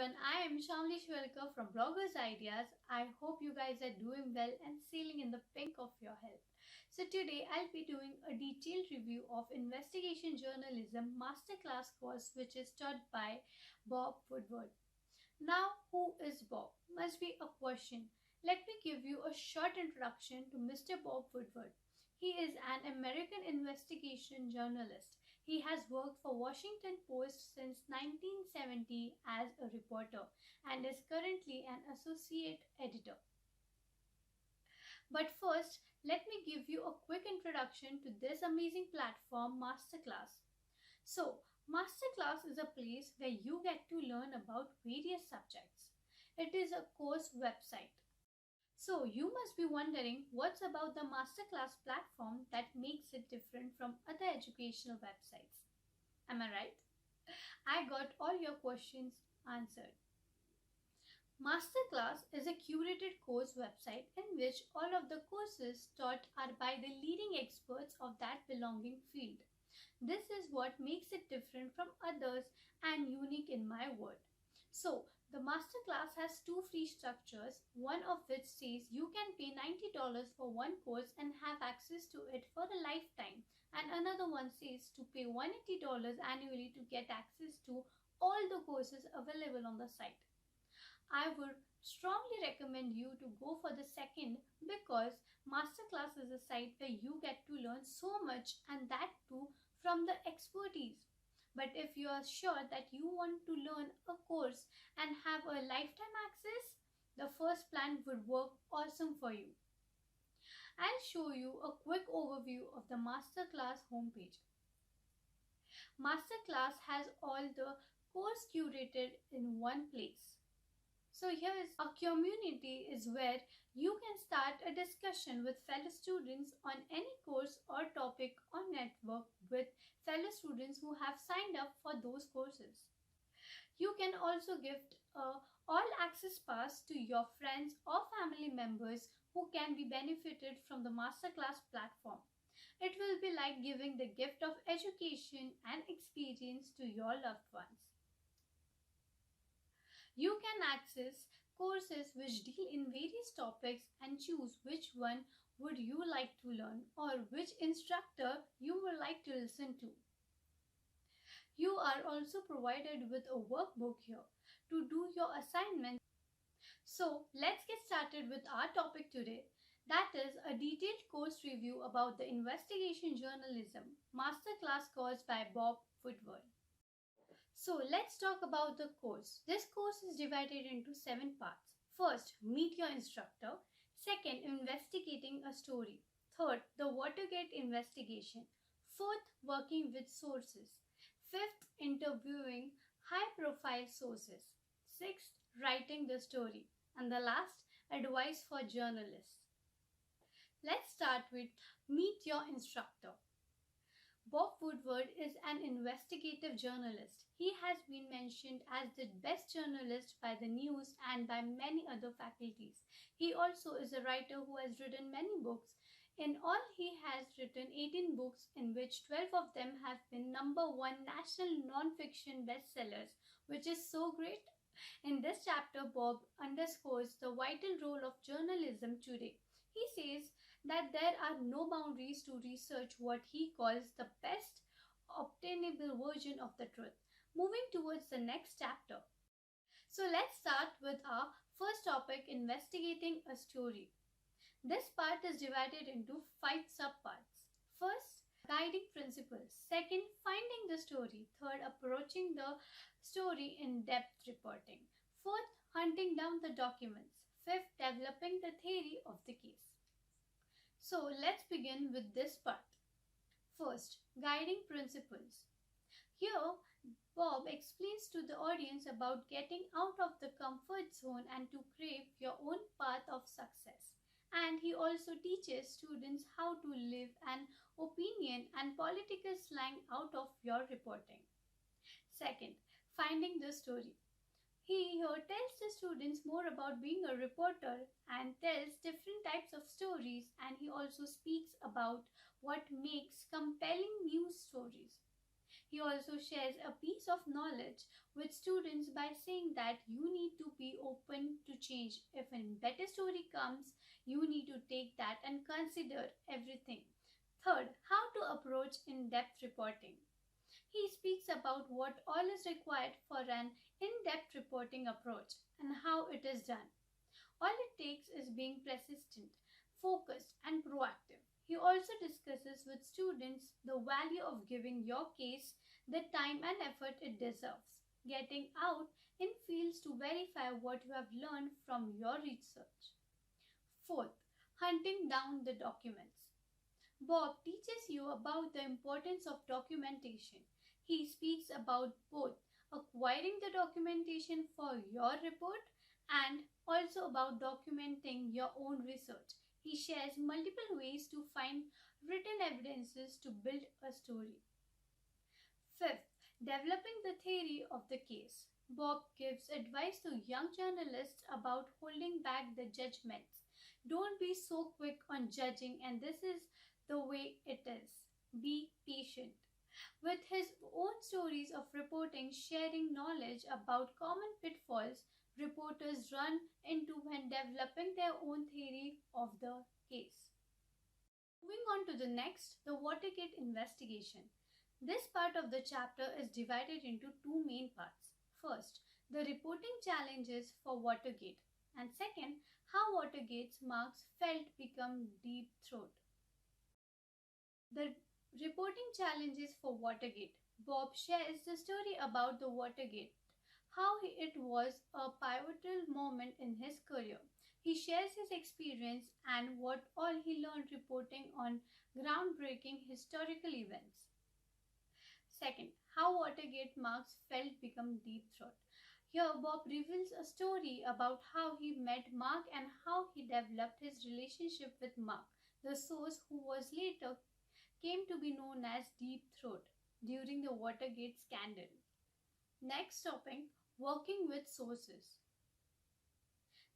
everyone, I am Shamli Shwelkar from BloggersIdeas. I hope you guys are doing well and sailing in the pink of your health. So today I'll be doing a detailed review of Investigation Journalism Masterclass course which is taught by Bob Woodward. Now, who is Bob? Must be a question. Let me give you a short introduction to Mr. Bob Woodward. He is an American investigation journalist. He has worked for Washington Post since 1970 as a reporter and is currently an associate editor. But first, let me give you a quick introduction to this amazing platform, Masterclass. So, Masterclass is a place where you get to learn about various subjects. It is a course website. So, you must be wondering what's about the Masterclass platform that makes it different from other educational websites. Am I right? I got all your questions answered. Masterclass is a curated course website in which all of the courses taught are by the leading experts of that belonging field. This is what makes it different from others and unique in my word. So, the Masterclass has two free structures, one of which says you can pay $90 for one course and have access to it for a lifetime, and another one says to pay $180 annually to get access to all the courses available on the site. I would strongly recommend you to go for the second because Masterclass is a site where you get to learn so much, and that too from the expertise. But if you are sure that you want to learn a course and have a lifetime access, the first plan would work awesome for you. I'll show you a quick overview of the Masterclass homepage. Masterclass has all the course curated in one place. So here is a community is where you can start a discussion with fellow students on any course or topic or network with fellow students who have signed up for those courses. You can also gift a all access pass to your friends or family members who can be benefited from the Masterclass platform. It will be like giving the gift of education and experience to your loved ones. You can access courses which deal in various topics and choose which one would you like to learn or which instructor you would like to listen to. You are also provided with a workbook here to do your assignments. So let's get started with our topic today. That is a detailed course review about the Investigation Journalism Masterclass course by Bob Woodward. So let's talk about the course. This course is divided into 7 parts. First, meet your instructor. Second, investigating a story. Third, the Watergate Investigation. Fourth, working with sources. Fifth, interviewing high-profile sources. Sixth, writing the story. And the last, advice for journalists. Let's start with meet your instructor. Bob Woodward is an investigative journalist. He has been mentioned as the best journalist by the news and by many other faculties. He also is a writer who has written many books. In all, he has written 18 books, in which 12 of them have been #1 national non-fiction bestsellers, which is so great. In this chapter, Bob underscores the vital role of journalism today. He says that there are no boundaries to research what he calls the best obtainable version of the truth. Moving towards the next chapter. So let's start with our first topic, investigating a story. This part is divided into 5 subparts. First, guiding principles. Second, finding the story. Third, approaching the story in depth reporting. Fourth, hunting down the documents. Fifth, developing the theory of the case. So let's begin with this part. First, guiding principles. Here, Bob explains to the audience about getting out of the comfort zone and to crave your own path of success. And he also teaches students how to live an opinion and political slang out of your reporting. Second, finding the story. He here tells the students more about being a reporter and tells different types of stories, and he also speaks about what makes compelling news stories. He also shares a piece of knowledge with students by saying that you need to be open to change. If a better story comes, you need to take that and consider everything. Third, how to approach in-depth reporting. He speaks about what all is required for an in-depth reporting approach and how it is done. All it takes is being persistent, focused, and proactive. He also discusses with students the value of giving your case the time and effort it deserves, getting out in fields to verify what you have learned from your research. Fourth, hunting down the documents. Bob teaches you about the importance of documentation. He speaks about both acquiring the documentation for your report and also about documenting your own research. He shares multiple ways to find written evidences to build a story. Fifth, developing the theory of the case. Bob gives advice to young journalists about holding back the judgments. Don't be so quick on judging, and this is the way it is. Be patient. With his own stories of reporting, sharing knowledge about common pitfalls reporters run into when developing their own theory of the case. Moving on to the next, the Watergate Investigation. This part of the chapter is divided into two main parts. First, the reporting challenges for Watergate, and second, how Watergate's marks felt become deep throat. The reporting challenges for Watergate. Bob shares the story about the Watergate, how it was a pivotal moment in his career. He shares his experience and what all he learned reporting on groundbreaking historical events. Second, how Watergate marks felt become deep throat. Here, Bob reveals a story about how he met Mark and how he developed his relationship with Mark, the source who was later came to be known as Deep Throat during the Watergate scandal. Next topic, working with sources.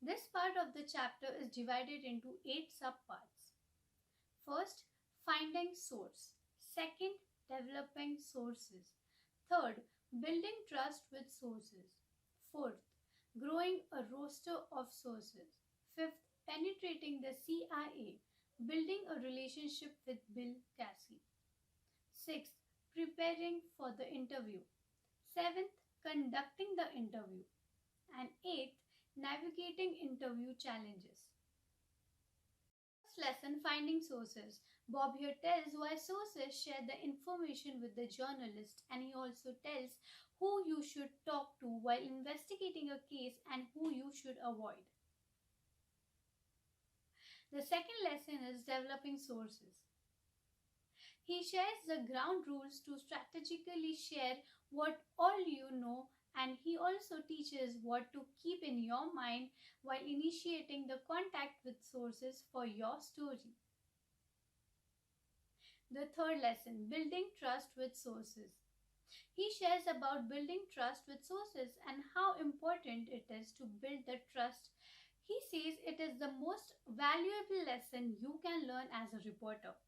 This part of the chapter is divided into 8 subparts. First, finding source. Second, developing sources. Third, building trust with sources. Fourth, growing a roster of sources. Fifth, penetrating the CIA, building a relationship with Bill Casey. Sixth, preparing for the interview. Seventh, conducting the interview. And eighth, navigating interview challenges. First lesson, finding sources. Bob here tells why sources share the information with the journalist, and he also tells who you should talk to while investigating a case and who you should avoid. The second lesson is developing sources. He shares the ground rules to strategically share what all you know, and he also teaches what to keep in your mind while initiating the contact with sources for your story. The third lesson, building trust with sources. He shares about building trust with sources and how important it is to build the trust. He says it is the most valuable lesson you can learn as a reporter.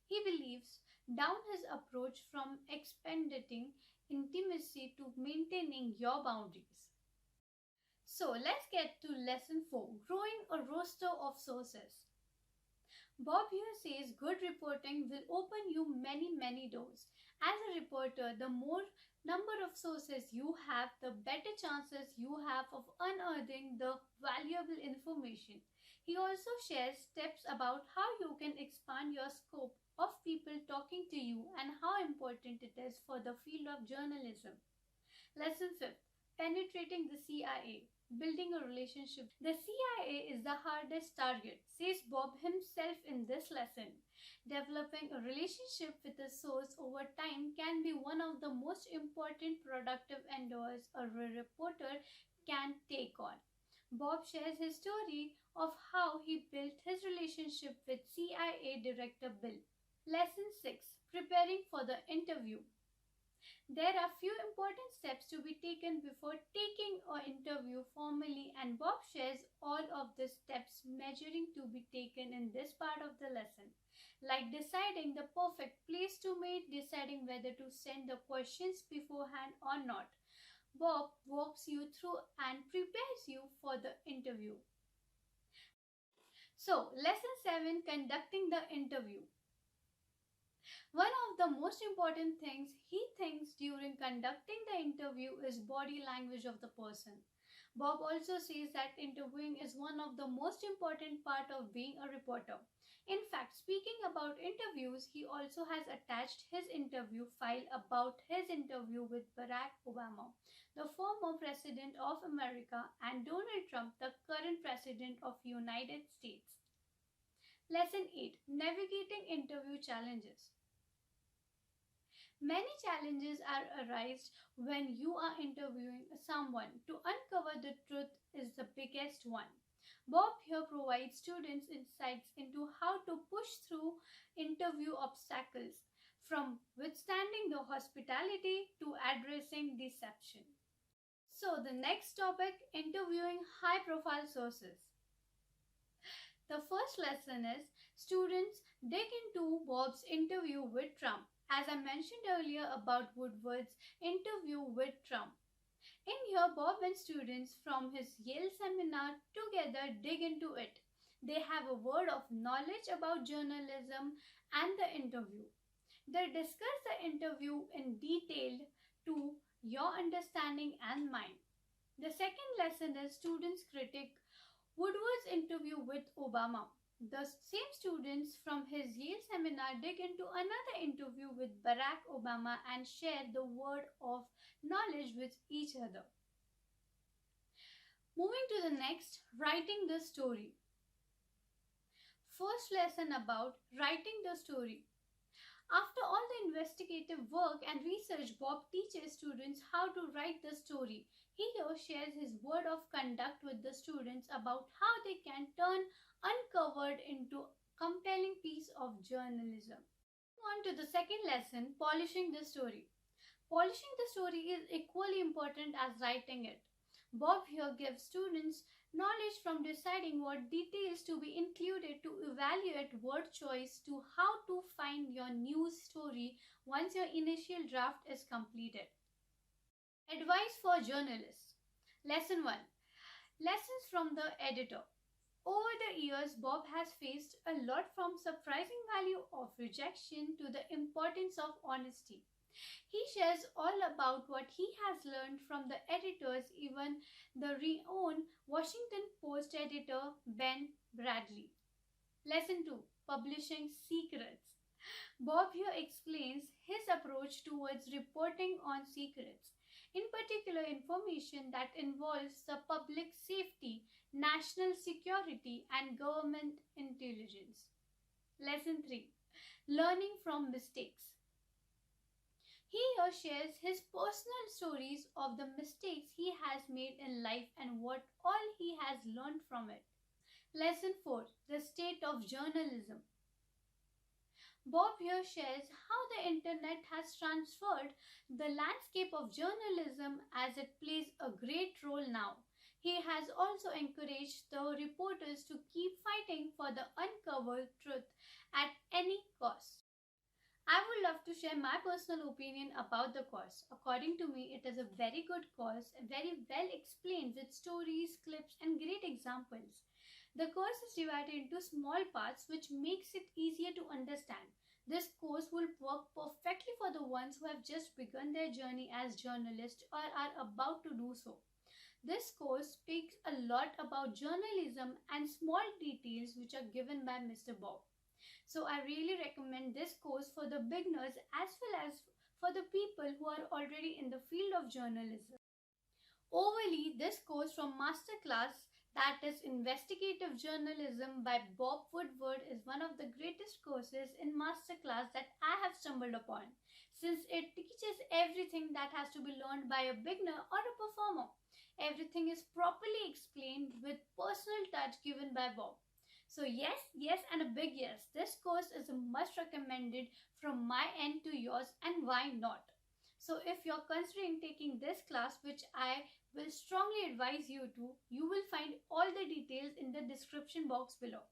He believes down his approach from expediting intimacy to maintaining your boundaries. So let's get to lesson 4, growing a roster of sources. Bob here says good reporting will open you many doors. As a reporter, the more number of sources you have, the better chances you have of unearthing the valuable information. He also shares tips about how you can expand your scope of people talking to you and how important it is for the field of journalism. Lesson 5, penetrating the CIA. Building a relationship. The CIA is the hardest target, says Bob himself in this lesson. Developing a relationship with a source over time can be one of the most important productive endeavors a reporter can take on. Bob shares his story of how he built his relationship with CIA Director Bill. Lesson 6, preparing for the interview. There are few important steps to be taken before taking an interview interview formally, and Bob shares all of the steps measuring to be taken in this part of the lesson, like deciding the perfect place to meet, deciding whether to send the questions beforehand or not. Bob walks you through and prepares you for the interview. So, lesson 7, conducting the interview. One of the most important things he thinks during conducting the interview is body language of the person. Bob also says that interviewing is one of the most important part of being a reporter. In fact, speaking about interviews, he also has attached his interview file about his interview with Barack Obama, the former president of America, and Donald Trump, the current president of United States. Lesson 8, navigating interview challenges. Many challenges are arise when you are interviewing someone. To uncover the truth is the biggest one. Bob here provides students insights into how to push through interview obstacles, from withstanding the hospitality to addressing deception. So the next topic, interviewing high-profile sources. The first lesson is students dig into Bob's interview with Trump, as I mentioned earlier about Woodward's interview with Trump. In here, Bob and students from his Yale seminar together dig into it. They have a word of knowledge about journalism and the interview. They discuss the interview in detail to your understanding and mine. The second lesson is students critique Woodward's interview with Obama. The same students from his Yale seminar dig into another interview with Barack Obama and share the word of knowledge with each other. Moving to the next, writing the story. First lesson about writing the story. After all the investigative work and research, Bob teaches students how to write the story. He here shares his word of conduct with the students about how they can turn uncovered into a compelling piece of journalism. On to the second lesson, polishing the story. Polishing the story is equally important as writing it. Bob here gives students knowledge from deciding what details to be included to evaluate word choice to how to find your news story once your initial draft is completed. Advice for journalists. Lesson 1. Lessons from the editor. Over the years, Bob has faced a lot, from surprising value of rejection to the importance of honesty. He shares all about what he has learned from the editors, even the renowned Washington Post editor Ben Bradlee. Lesson 2. Publishing secrets. Bob here explains his approach towards reporting on secrets, in particular information that involves the public safety, national security, and government intelligence. Lesson 3. Learning from mistakes. He here shares his personal stories of the mistakes he has made in life and what all he has learned from it. Lesson 4. The state of journalism. Bob here shares how the internet has transformed the landscape of journalism, as it plays a great role now. He has also encouraged the reporters to keep fighting for the uncovered truth at any cost. I would love to share my personal opinion about the course. According to me, it is a very good course, very well explained with stories, clips, and great examples. The course is divided into small parts, which makes it easier to understand. This course will work perfectly for the ones who have just begun their journey as journalists or are about to do so. This course speaks a lot about journalism and small details which are given by Mr. Bob. So I really recommend this course for the beginners as well as for the people who are already in the field of journalism. Overall, this course from Masterclass, that is Investigative Journalism by Bob Woodward, is one of the greatest courses in Masterclass that I have stumbled upon, since it teaches everything that has to be learned by a beginner or a performer. Everything is properly explained with personal touch given by Bob. So yes, and a big yes. This course is a must recommended from my end to yours, and why not? So if you're considering taking this class, which I will strongly advise you to, you will find all the details in the description box below.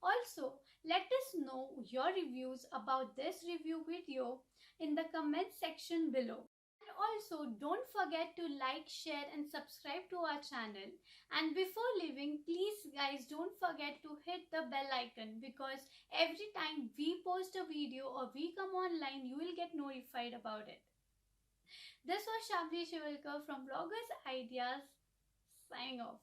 Also, let us know your reviews about this review video in the comment section below. And also, don't forget to like, share and subscribe to our channel. And before leaving, please guys don't forget to hit the bell icon, because every time we post a video or we come online, you will get notified about it. This was Shabli Shivalkar from Bloggers Ideas, signing off.